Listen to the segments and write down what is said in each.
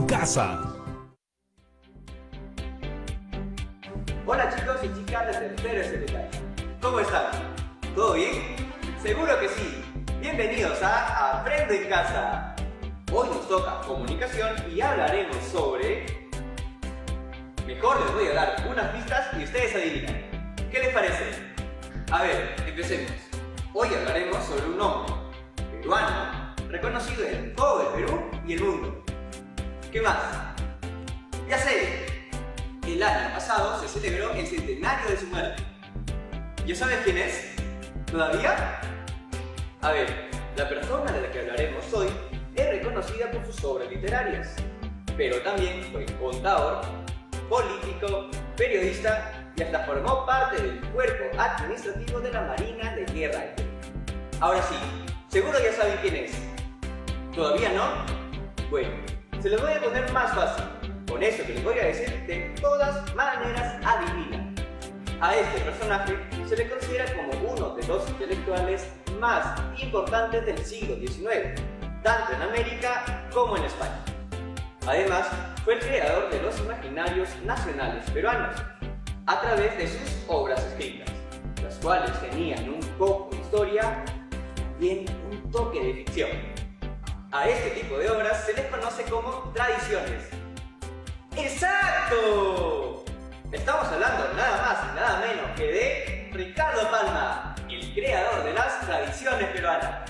en Casa. Hola chicos y chicas de tercero secundaria. ¿Cómo están? ¿Todo bien? Seguro que sí. Bienvenidos a Aprendo en Casa. Hoy nos toca comunicación y hablaremos sobre... Mejor les voy a dar unas pistas y ustedes adivinan. ¿Qué les parece? A ver, empecemos. Hoy hablaremos sobre un hombre peruano reconocido en todo el Perú y el mundo. ¿Qué más? ¡Ya sé! El año pasado se celebró el centenario de su muerte. ¿Ya sabes quién es? ¿Todavía? A ver, la persona de la que hablaremos hoy es reconocida por sus obras literarias, pero también fue contador, político, periodista y hasta formó parte del cuerpo administrativo de la Marina de Guerra del Perú. Ahora sí, seguro ya saben quién es. ¿Todavía no? Bueno, se los voy a poner más fácil. Con eso que les voy a decir, de todas maneras adivinan. A este personaje se le considera como uno de los intelectuales más importantes del siglo XIX, tanto en América como en España. Además, fue el creador de los imaginarios nacionales peruanos, a través de sus obras escritas, las cuales tenían un poco de historia y también un toque de ficción. A este tipo de obras se les conoce como tradiciones. ¡Exacto! Estamos hablando nada más y nada menos que de Ricardo Palma, el creador de las tradiciones peruanas.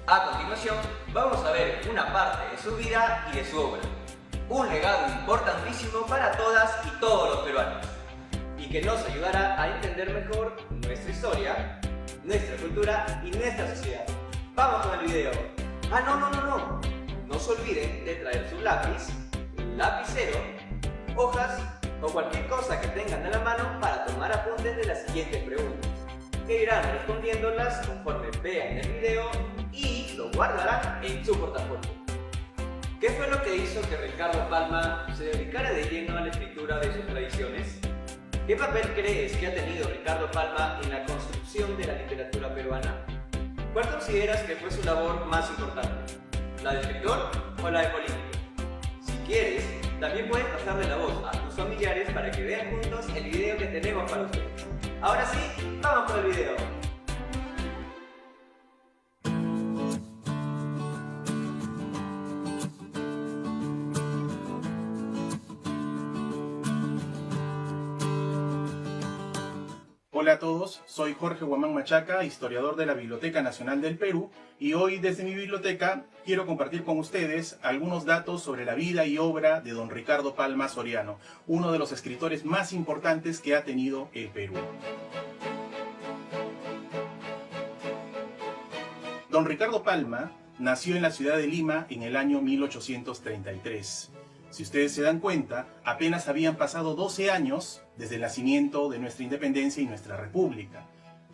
A continuación, vamos a ver una parte de su vida y de su obra. Un legado importantísimo para todas y todos los peruanos, y que nos ayudará a entender mejor nuestra historia, nuestra cultura y nuestra sociedad. ¡Vamos con el video! ¡Ah, no! No se olviden de traer su lápiz, lapicero, hojas o cualquier cosa que tengan a la mano para tomar apuntes de las siguientes preguntas, que irán respondiéndolas conforme vean el video y lo guardarán en su portafolio. ¿Qué fue lo que hizo que Ricardo Palma se dedicara de lleno a la escritura de sus tradiciones? ¿Qué papel crees que ha tenido Ricardo Palma en la construcción de la literatura peruana? ¿Cuál consideras que fue su labor más importante? ¿La de escritor o la de político? Si quieres, también puedes pasarle la voz a tus familiares para que vean juntos el video que tenemos para ustedes. Ahora sí, vamos con el video. Hola a todos, soy Jorge Guamán Machaca, historiador de la Biblioteca Nacional del Perú, y hoy desde mi biblioteca quiero compartir con ustedes algunos datos sobre la vida y obra de don Ricardo Palma Soriano, uno de los escritores más importantes que ha tenido el Perú. Don Ricardo Palma nació en la ciudad de Lima en el año 1833. Si ustedes se dan cuenta, apenas habían pasado 12 años desde el nacimiento de nuestra independencia y nuestra república.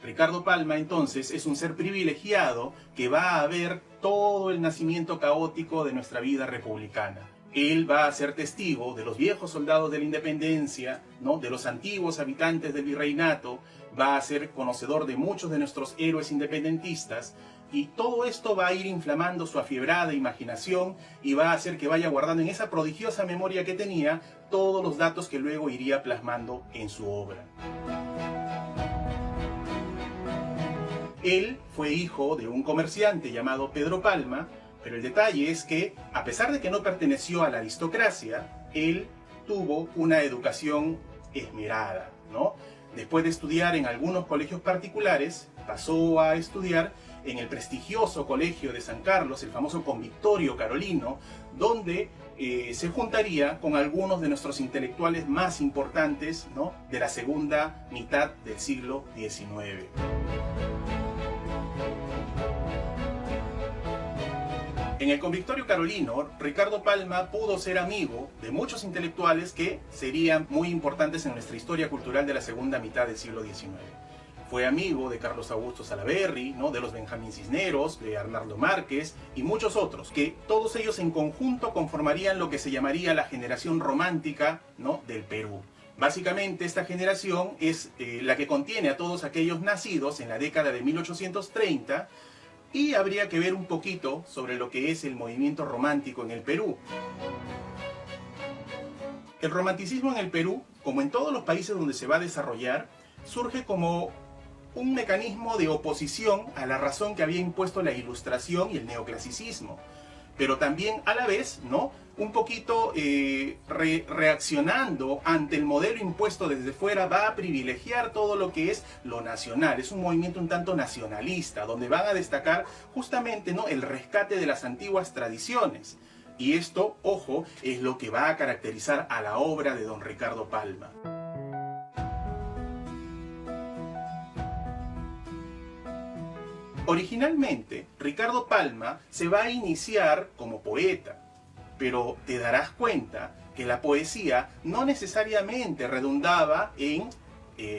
Ricardo Palma, entonces, es un ser privilegiado que va a ver todo el nacimiento caótico de nuestra vida republicana. Él va a ser testigo de los viejos soldados de la independencia, ¿no?, de los antiguos habitantes del virreinato, va a ser conocedor de muchos de nuestros héroes independentistas, y todo esto va a ir inflamando su afiebrada imaginación y va a hacer que vaya guardando en esa prodigiosa memoria que tenía todos los datos que luego iría plasmando en su obra. Él fue hijo de un comerciante llamado Pedro Palma, pero el detalle es que, a pesar de que no perteneció a la aristocracia, él tuvo una educación esmerada, ¿no? Después de estudiar en algunos colegios particulares, pasó a estudiar en el prestigioso colegio de San Carlos, el famoso Convictorio Carolino, donde se juntaría con algunos de nuestros intelectuales más importantes, ¿no?, de la segunda mitad del siglo XIX. En el Convictorio Carolino, Ricardo Palma pudo ser amigo de muchos intelectuales que serían muy importantes en nuestra historia cultural de la segunda mitad del siglo XIX. Fue amigo de Carlos Augusto Salaverry, ¿no?, de los Benjamín Cisneros, de Arnaldo Márquez y muchos otros, que todos ellos en conjunto conformarían lo que se llamaría la generación romántica, ¿no?, del Perú. Básicamente esta generación es la que contiene a todos aquellos nacidos en la década de 1830, y habría que ver un poquito sobre lo que es el movimiento romántico en el Perú. El romanticismo en el Perú, como en todos los países donde se va a desarrollar, surge como un mecanismo de oposición a la razón que había impuesto la Ilustración y el neoclasicismo. Pero también a la vez, ¿no?, un poquito reaccionando ante el modelo impuesto desde fuera, va a privilegiar todo lo que es lo nacional. Es un movimiento un tanto nacionalista, donde van a destacar justamente, ¿no?, el rescate de las antiguas tradiciones. Y esto, ojo, es lo que va a caracterizar a la obra de don Ricardo Palma. Originalmente, Ricardo Palma se va a iniciar como poeta, pero te darás cuenta que la poesía no necesariamente redundaba en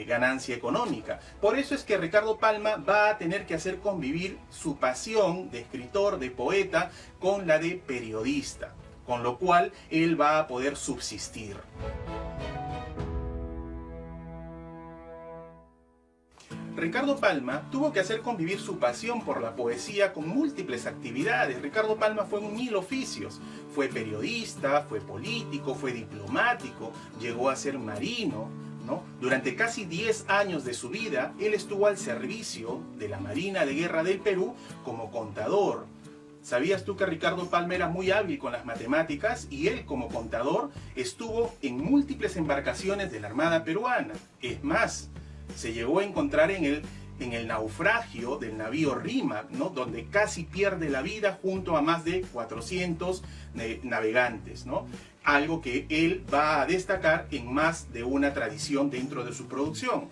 ganancia económica. Por eso es que Ricardo Palma va a tener que hacer convivir su pasión de escritor, de poeta, con la de periodista, con lo cual él va a poder subsistir. Ricardo Palma tuvo que hacer convivir su pasión por la poesía con múltiples actividades. Ricardo Palma fue en 1000 oficios. Fue periodista, fue político, fue diplomático, llegó a ser marino, ¿no? Durante casi 10 años de su vida, él estuvo al servicio de la Marina de Guerra del Perú como contador. ¿Sabías tú que Ricardo Palma era muy hábil con las matemáticas? Y él, como contador, estuvo en múltiples embarcaciones de la Armada peruana. Es más, se llegó a encontrar en el naufragio del navío Rímac, ¿no?, donde casi pierde la vida junto a más de 400 navegantes, ¿no? Algo que él va a destacar en más de una tradición dentro de su producción.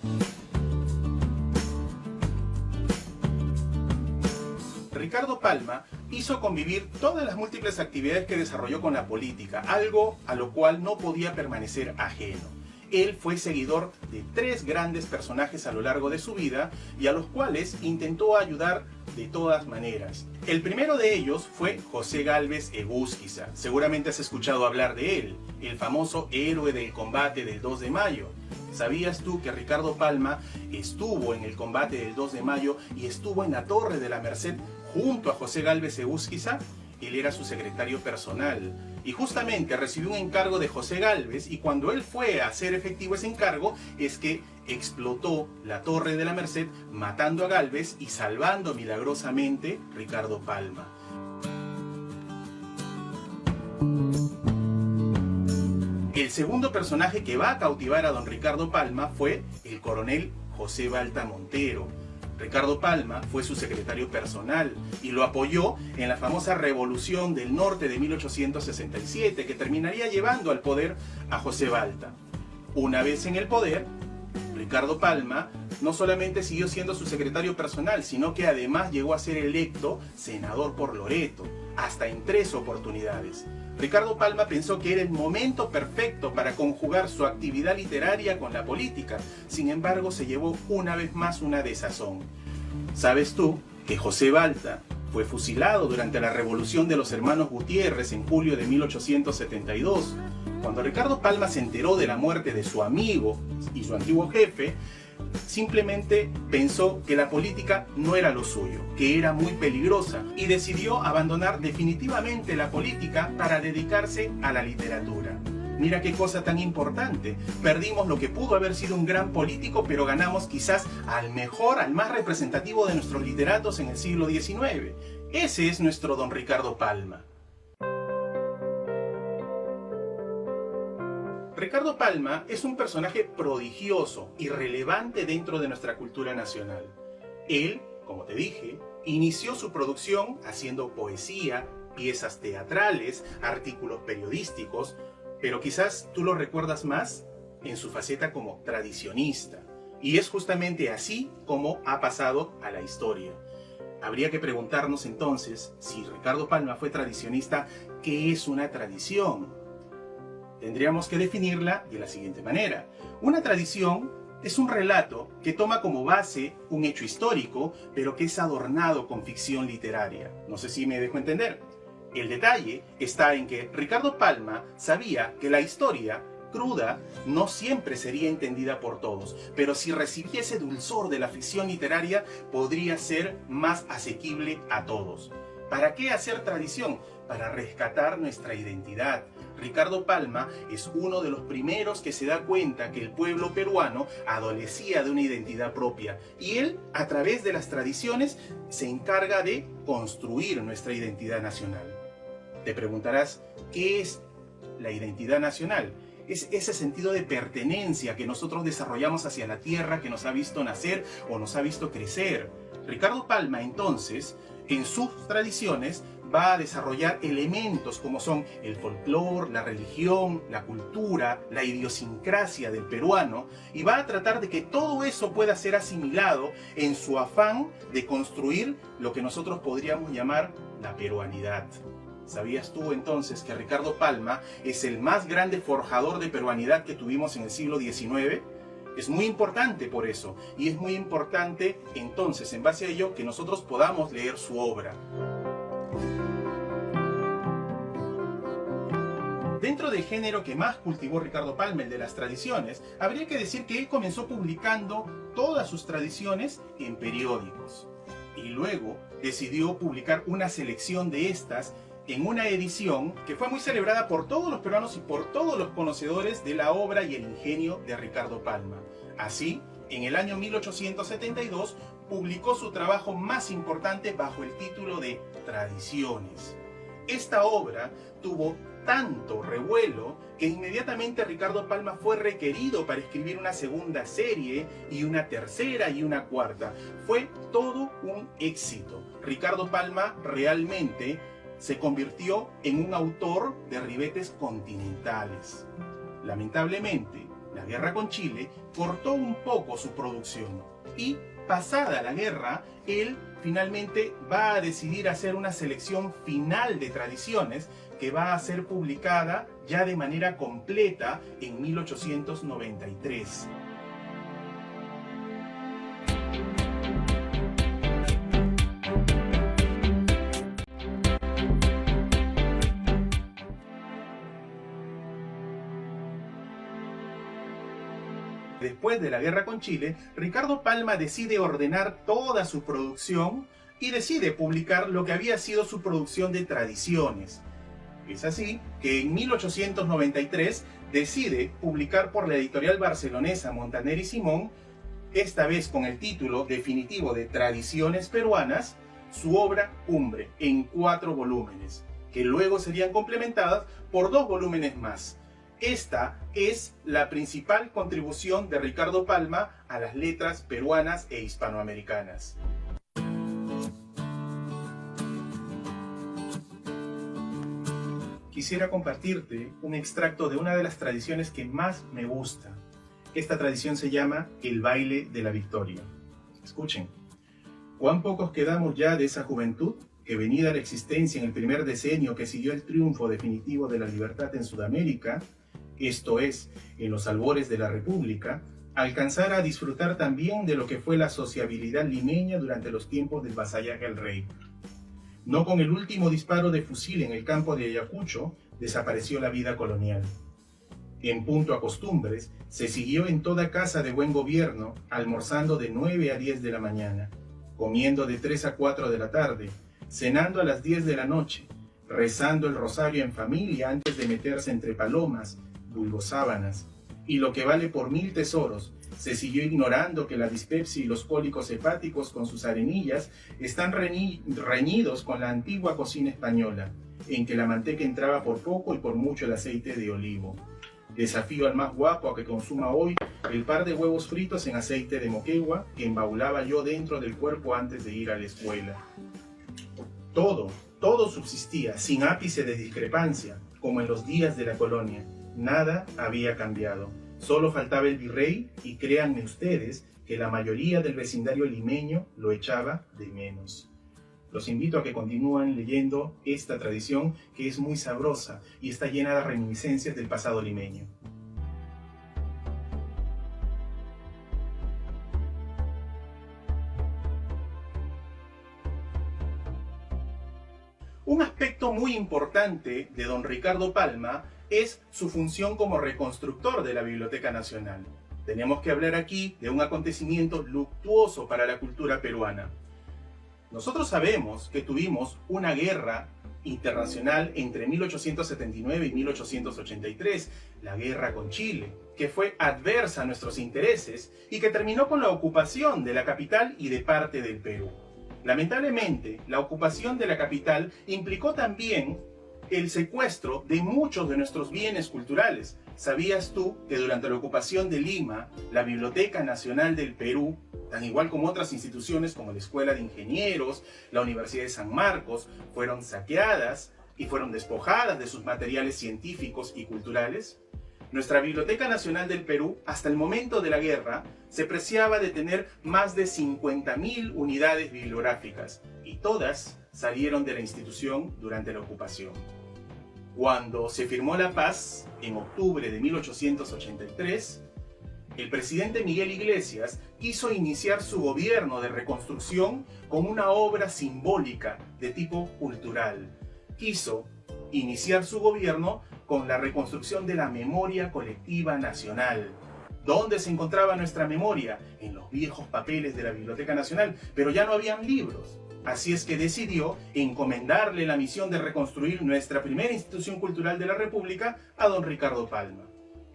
Ricardo Palma hizo convivir todas las múltiples actividades que desarrolló con la política, algo a lo cual no podía permanecer ajeno. Él fue seguidor de 3 grandes personajes a lo largo de su vida y a los cuales intentó ayudar de todas maneras. El primero de ellos fue José Gálvez Egusquiza. Seguramente has escuchado hablar de él, el famoso héroe del combate del 2 de mayo. ¿Sabías tú que Ricardo Palma estuvo en el combate del 2 de mayo y estuvo en la Torre de la Merced junto a José Gálvez Egusquiza? Él era su secretario personal y justamente recibió un encargo de José Gálvez, y cuando él fue a hacer efectivo ese encargo es que explotó la Torre de la Merced, matando a Gálvez y salvando milagrosamente Ricardo Palma. El segundo personaje que va a cautivar a don Ricardo Palma fue el coronel José Balta Montero. Ricardo Palma fue su secretario personal y lo apoyó en la famosa Revolución del Norte de 1867, que terminaría llevando al poder a José Balta. Una vez en el poder, Ricardo Palma no solamente siguió siendo su secretario personal, sino que además llegó a ser electo senador por Loreto, hasta en 3 oportunidades. Ricardo Palma pensó que era el momento perfecto para conjugar su actividad literaria con la política. Sin embargo, se llevó una vez más una desazón. ¿Sabes tú que José Balta fue fusilado durante la Revolución de los Hermanos Gutiérrez en julio de 1872? Cuando Ricardo Palma se enteró de la muerte de su amigo y su antiguo jefe, simplemente pensó que la política no era lo suyo, que era muy peligrosa, y decidió abandonar definitivamente la política para dedicarse a la literatura. Mira qué cosa tan importante. Perdimos lo que pudo haber sido un gran político, pero ganamos quizás al mejor, al más representativo de nuestros literatos en el siglo XIX. Ese es nuestro don Ricardo Palma. Ricardo Palma es un personaje prodigioso y relevante dentro de nuestra cultura nacional. Él, como te dije, inició su producción haciendo poesía, piezas teatrales, artículos periodísticos, pero quizás tú lo recuerdas más en su faceta como tradicionista. Y es justamente así como ha pasado a la historia. Habría que preguntarnos entonces, si Ricardo Palma fue tradicionista, ¿qué es una tradición? Tendríamos que definirla de la siguiente manera. Una tradición es un relato que toma como base un hecho histórico, pero que es adornado con ficción literaria. No sé si me dejo entender. El detalle está en que Ricardo Palma sabía que la historia cruda no siempre sería entendida por todos, pero si recibiese dulzor de la ficción literaria, podría ser más asequible a todos. ¿Para qué hacer tradición? Para rescatar nuestra identidad, Ricardo Palma es uno de los primeros que se da cuenta que el pueblo peruano adolecía de una identidad propia y él, a través de las tradiciones, se encarga de construir nuestra identidad nacional. Te preguntarás, ¿qué es la identidad nacional? Es ese sentido de pertenencia que nosotros desarrollamos hacia la tierra que nos ha visto nacer o nos ha visto crecer. Ricardo Palma, entonces, en sus tradiciones, va a desarrollar elementos como son el folclore, la religión, la cultura, la idiosincrasia del peruano, y va a tratar de que todo eso pueda ser asimilado en su afán de construir lo que nosotros podríamos llamar la peruanidad. ¿Sabías tú entonces que Ricardo Palma es el más grande forjador de peruanidad que tuvimos en el siglo XIX? Es muy importante por eso, y es muy importante entonces, en base a ello, que nosotros podamos leer su obra. Dentro del género que más cultivó Ricardo Palma, el de las tradiciones, habría que decir que él comenzó publicando todas sus tradiciones en periódicos. Y luego decidió publicar una selección de estas en una edición que fue muy celebrada por todos los peruanos y por todos los conocedores de la obra y el ingenio de Ricardo Palma. Así, en el año 1872, publicó su trabajo más importante bajo el título de Tradiciones. Esta obra tuvo tanto revuelo que inmediatamente Ricardo Palma fue requerido para escribir una segunda serie y una tercera y una cuarta. Fue todo un éxito. Ricardo Palma realmente se convirtió en un autor de ribetes continentales. Lamentablemente, la guerra con Chile cortó un poco su producción y, pasada la guerra, él finalmente va a decidir hacer una selección final de tradiciones que va a ser publicada ya de manera completa en 1893. Después de la guerra con Chile, Ricardo Palma decide ordenar toda su producción y decide publicar lo que había sido su producción de tradiciones. Es así que en 1893 decide publicar por la editorial barcelonesa Montaner y Simón, esta vez con el título definitivo de Tradiciones Peruanas, su obra cumbre en 4 volúmenes, que luego serían complementadas por 2 volúmenes más. Esta es la principal contribución de Ricardo Palma a las letras peruanas e hispanoamericanas. Quisiera compartirte un extracto de una de las tradiciones que más me gusta. Esta tradición se llama el baile de la victoria. Escuchen. ¿Cuán pocos quedamos ya de esa juventud que, venida a la existencia en el primer decenio que siguió el triunfo definitivo de la libertad en Sudamérica, esto es, en los albores de la República, alcanzara a disfrutar también de lo que fue la sociabilidad limeña durante los tiempos del vasallaje al rey? No con el último disparo de fusil en el campo de Ayacucho desapareció la vida colonial. En punto a costumbres, se siguió en toda casa de buen gobierno, almorzando de 9 a 10 de la mañana, comiendo de 3 a 4 de la tarde, cenando a las 10 de la noche, rezando el rosario en familia antes de meterse entre palomas, vulgosábanas, y lo que vale por 1000 tesoros, se siguió ignorando que la dispepsia y los cólicos hepáticos con sus arenillas están reñidos con la antigua cocina española, en que la manteca entraba por poco y por mucho el aceite de olivo. Desafío al más guapo a que consuma hoy el par de huevos fritos en aceite de moquegua que embaulaba yo dentro del cuerpo antes de ir a la escuela. Todo subsistía sin ápice de discrepancia, como en los días de la colonia. Nada había cambiado. Solo faltaba el virrey y créanme ustedes que la mayoría del vecindario limeño lo echaba de menos. Los invito a que continúen leyendo esta tradición que es muy sabrosa y está llena de reminiscencias del pasado limeño. Un aspecto muy importante de don Ricardo Palma es su función como reconstructor de la Biblioteca Nacional. Tenemos que hablar aquí de un acontecimiento luctuoso para la cultura peruana. Nosotros sabemos que tuvimos una guerra internacional entre 1879 y 1883, la guerra con Chile, que fue adversa a nuestros intereses y que terminó con la ocupación de la capital y de parte del Perú. Lamentablemente, la ocupación de la capital implicó también el secuestro de muchos de nuestros bienes culturales. ¿Sabías tú que durante la ocupación de Lima, la Biblioteca Nacional del Perú, tan igual como otras instituciones como la Escuela de Ingenieros, la Universidad de San Marcos, fueron saqueadas y fueron despojadas de sus materiales científicos y culturales? Nuestra Biblioteca Nacional del Perú, hasta el momento de la guerra, se preciaba de tener más de 50.000 unidades bibliográficas, y todas salieron de la institución durante la ocupación. Cuando se firmó la paz, en octubre de 1883, el presidente Miguel Iglesias quiso iniciar su gobierno de reconstrucción con una obra simbólica de tipo cultural. Quiso iniciar su gobierno con la reconstrucción de la memoria colectiva nacional. ¿Dónde se encontraba nuestra memoria? En los viejos papeles de la Biblioteca Nacional, pero ya no habían libros. Así es que decidió encomendarle la misión de reconstruir nuestra primera institución cultural de la República a don Ricardo Palma.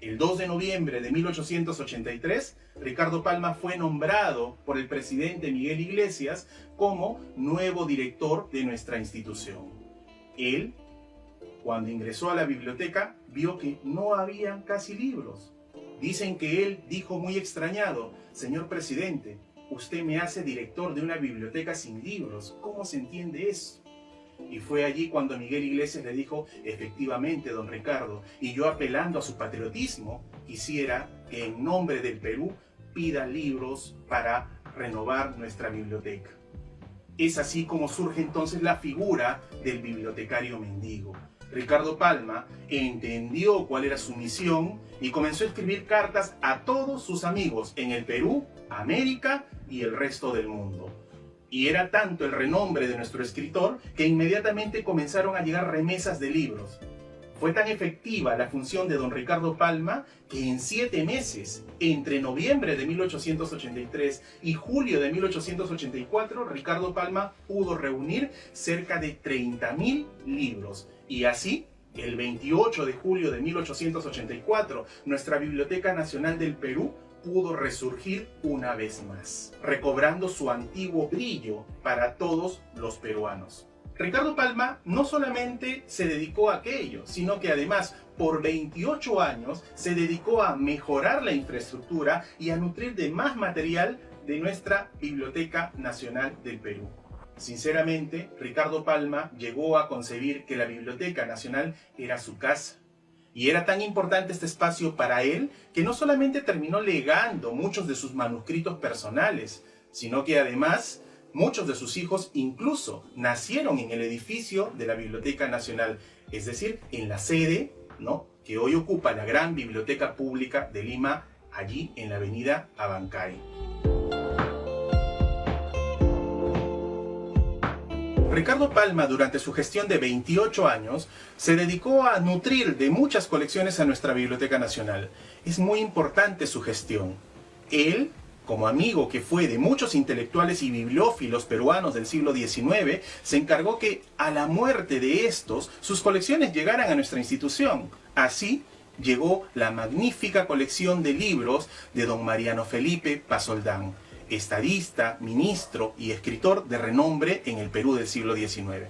El 2 de noviembre de 1883, Ricardo Palma fue nombrado por el presidente Miguel Iglesias como nuevo director de nuestra institución. Él, cuando ingresó a la biblioteca, vio que no había casi libros. Dicen que él dijo muy extrañado: «Señor presidente, usted me hace director de una biblioteca sin libros. ¿Cómo se entiende eso?». Y fue allí cuando Miguel Iglesias le dijo: «Efectivamente, don Ricardo, y yo, apelando a su patriotismo, quisiera que en nombre del Perú pida libros para renovar nuestra biblioteca». Es así como surge entonces la figura del bibliotecario mendigo. Ricardo Palma entendió cuál era su misión y comenzó a escribir cartas a todos sus amigos en el Perú, América y el resto del mundo. Y era tanto el renombre de nuestro escritor que inmediatamente comenzaron a llegar remesas de libros. Fue tan efectiva la función de don Ricardo Palma que en 7 meses, entre noviembre de 1883 y julio de 1884, Ricardo Palma pudo reunir cerca de 30.000 libros. Y así, el 28 de julio de 1884, nuestra Biblioteca Nacional del Perú pudo resurgir una vez más, recobrando su antiguo brillo para todos los peruanos. Ricardo Palma no solamente se dedicó a aquello, sino que además por 28 años se dedicó a mejorar la infraestructura y a nutrir de más material de nuestra Biblioteca Nacional del Perú. Sinceramente, Ricardo Palma llegó a concebir que la Biblioteca Nacional era su casa. Y era tan importante este espacio para él que no solamente terminó legando muchos de sus manuscritos personales, sino que además muchos de sus hijos incluso nacieron en el edificio de la Biblioteca Nacional, es decir, en la sede, ¿no?, que hoy ocupa la gran Biblioteca Pública de Lima, allí en la avenida Abancay. Ricardo Palma, durante su gestión de 28 años, se dedicó a nutrir de muchas colecciones a nuestra Biblioteca Nacional. Es muy importante su gestión. Él, como amigo que fue de muchos intelectuales y bibliófilos peruanos del siglo XIX, se encargó que, a la muerte de estos, sus colecciones llegaran a nuestra institución. Así llegó la magnífica colección de libros de don Mariano Felipe Pasoldán, estadista, ministro y escritor de renombre en el Perú del siglo XIX.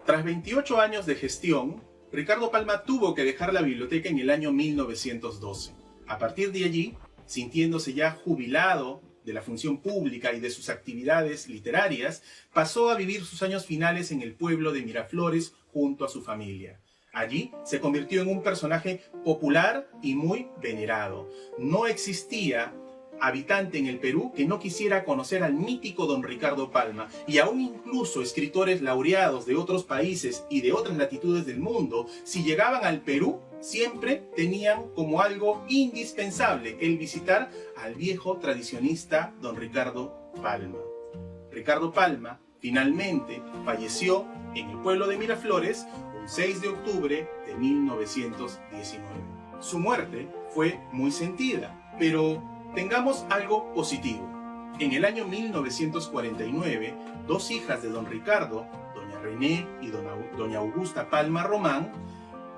Tras 28 años de gestión, Ricardo Palma tuvo que dejar la biblioteca en el año 1912. A partir de allí, sintiéndose ya jubilado de la función pública y de sus actividades literarias, pasó a vivir sus años finales en el pueblo de Miraflores junto a su familia. Allí se convirtió en un personaje popular y muy venerado. No existía habitante en el Perú que no quisiera conocer al mítico don Ricardo Palma, y aún incluso escritores laureados de otros países y de otras latitudes del mundo, si llegaban al Perú, siempre tenían como algo indispensable el visitar al viejo tradicionista don Ricardo Palma. Ricardo Palma finalmente falleció en el pueblo de Miraflores un 6 de octubre de 1919. Su muerte fue muy sentida, pero tengamos algo positivo. En el año 1949, 2 hijas de don Ricardo, doña René y doña Augusta Palma Román,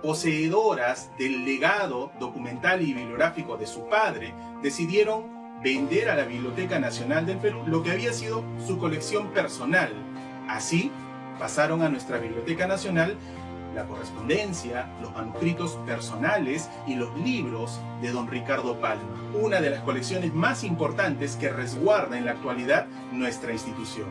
poseedoras del legado documental y bibliográfico de su padre, decidieron vender a la Biblioteca Nacional del Perú lo que había sido su colección personal. Así pasaron a nuestra Biblioteca Nacional la correspondencia, los manuscritos personales y los libros de don Ricardo Palma, una de las colecciones más importantes que resguarda en la actualidad nuestra institución.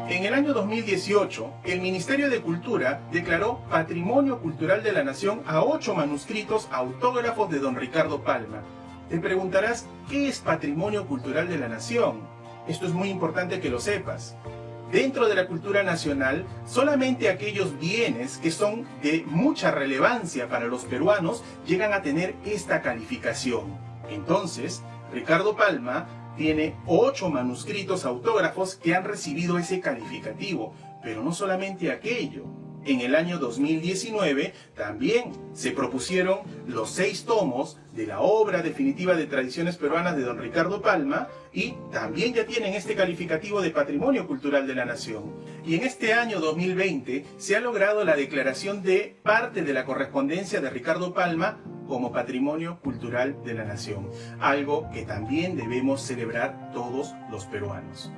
En el año 2018, el Ministerio de Cultura declaró Patrimonio Cultural de la Nación a 8 manuscritos autógrafos de don Ricardo Palma. Te preguntarás, ¿qué es Patrimonio Cultural de la Nación? Esto es muy importante que lo sepas. Dentro de la cultura nacional, solamente aquellos bienes que son de mucha relevancia para los peruanos llegan a tener esta calificación. Entonces, Ricardo Palma tiene 8 manuscritos autógrafos que han recibido ese calificativo, pero no solamente aquello. En el año 2019 también se propusieron los 6 tomos de la obra definitiva de tradiciones peruanas de don Ricardo Palma y también ya tienen este calificativo de Patrimonio Cultural de la Nación. Y en este año 2020 se ha logrado la declaración de parte de la correspondencia de Ricardo Palma como Patrimonio Cultural de la Nación, algo que también debemos celebrar todos los peruanos.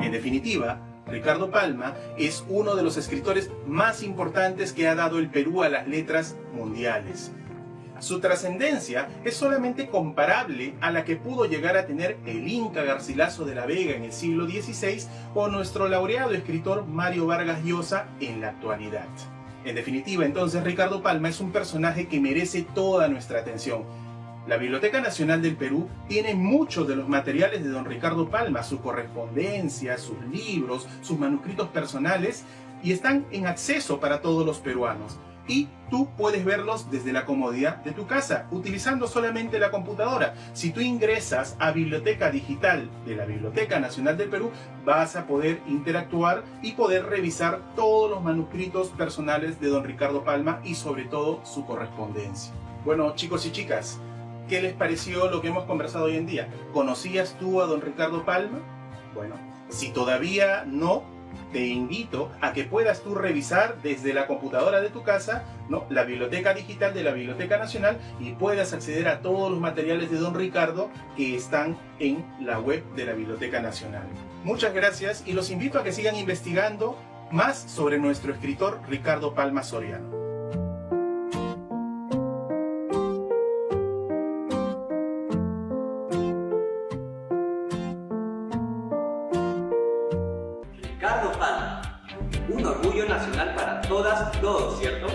En definitiva, Ricardo Palma es uno de los escritores más importantes que ha dado el Perú a las letras mundiales. Su trascendencia es solamente comparable a la que pudo llegar a tener el Inca Garcilaso de la Vega en el siglo XVI o nuestro laureado escritor Mario Vargas Llosa en la actualidad. En definitiva, entonces, Ricardo Palma es un personaje que merece toda nuestra atención. La Biblioteca Nacional del Perú tiene muchos de los materiales de don Ricardo Palma, su correspondencia, sus libros, sus manuscritos personales, y están en acceso para todos los peruanos. Y tú puedes verlos desde la comodidad de tu casa, utilizando solamente la computadora. Si tú ingresas a Biblioteca Digital de la Biblioteca Nacional del Perú, vas a poder interactuar y poder revisar todos los manuscritos personales de don Ricardo Palma y sobre todo su correspondencia. Bueno, chicos y chicas, ¿qué les pareció lo que hemos conversado hoy en día? ¿Conocías tú a don Ricardo Palma? Bueno, si todavía no, te invito a que puedas tú revisar desde la computadora de tu casa, ¿no?, la biblioteca digital de la Biblioteca Nacional y puedas acceder a todos los materiales de don Ricardo que están en la web de la Biblioteca Nacional. Muchas gracias y los invito a que sigan investigando más sobre nuestro escritor Ricardo Palma Soriano. Ricardo Palma, un orgullo nacional para todas y todos, ¿cierto?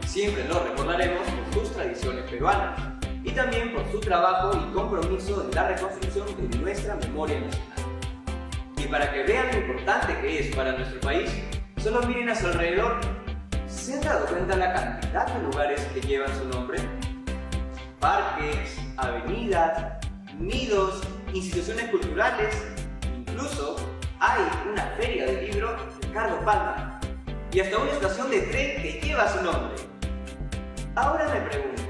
Siempre lo recordaremos por sus tradiciones peruanas y también por su trabajo y compromiso en la reconstrucción de nuestra memoria nacional. Y para que vean lo importante que es para nuestro país, solo miren a su alrededor. ¿Se han dado cuenta la cantidad de lugares que llevan su nombre? Parques, avenidas, nidos, instituciones culturales, incluso hay una feria del libro Ricardo Palma y hasta una estación de tren que lleva su nombre. Ahora me pregunto,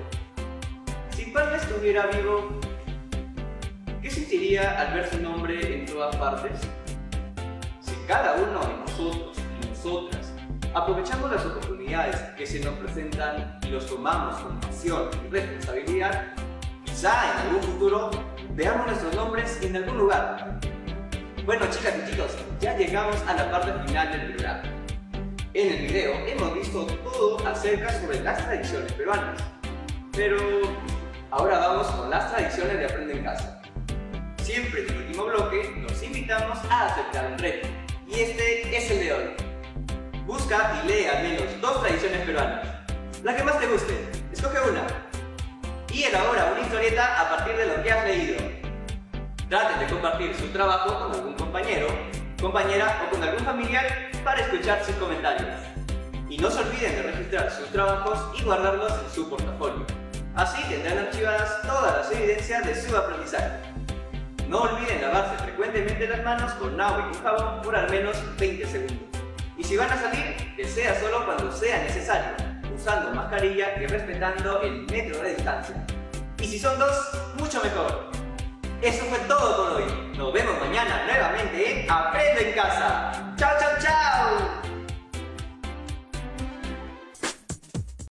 si Palma estuviera vivo, ¿qué sentiría al ver su nombre en todas partes? Si cada uno de nosotros y nosotras aprovechamos las oportunidades que se nos presentan y los tomamos con pasión y responsabilidad, quizá en algún futuro veamos nuestros nombres en algún lugar. Bueno, chicas y chicos, ya llegamos a la parte final del programa. En el video hemos visto todo acerca sobre las tradiciones peruanas, pero ahora vamos con las tradiciones de Aprende en Casa. Siempre en el último bloque nos invitamos a aceptar un reto, y este es el de hoy. Busca y lee al menos 2 tradiciones peruanas, la que más te guste, escoge una, y elabora una historieta a partir de lo que has leído. Traten de compartir su trabajo con algún compañero, compañera o con algún familiar para escuchar sus comentarios. Y no se olviden de registrar sus trabajos y guardarlos en su portafolio. Así tendrán archivadas todas las evidencias de su aprendizaje. No olviden lavarse frecuentemente las manos con agua y con jabón por al menos 20 segundos. Y si van a salir, que sea solo cuando sea necesario, usando mascarilla y respetando el metro de distancia. Y si son dos, mucho mejor. Eso fue todo por hoy. Nos vemos mañana nuevamente en Aprendo en Casa. ¡Chao, chao!